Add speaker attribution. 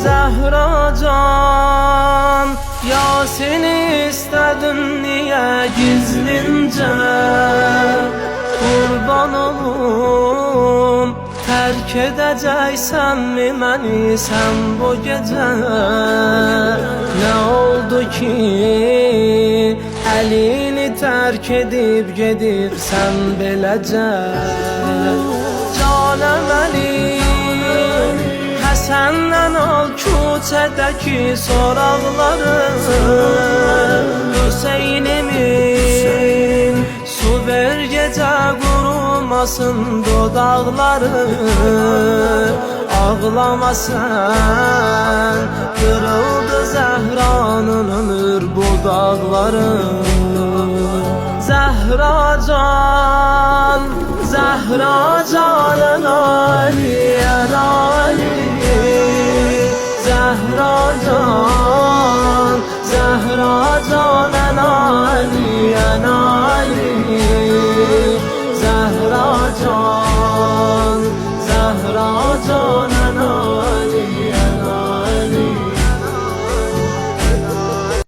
Speaker 1: Zahra can, Yasin'i istedin niye gizlince? Kurban olum, terk edeceksen mi beni sen bu gece? Ne oldu ki elini terk edip gedirsen belece? Canım Əlim, Həsəndən al küçədəki soraqları. Hüseynimin su ver gecə qurumasın dodaqları. Ağlama sen, kırıldı Zəhranın ömür budaqları. Zəhra can, Zəhra canın aliyen Ali. Zəhra can, Zəhra canın aliyen Ali.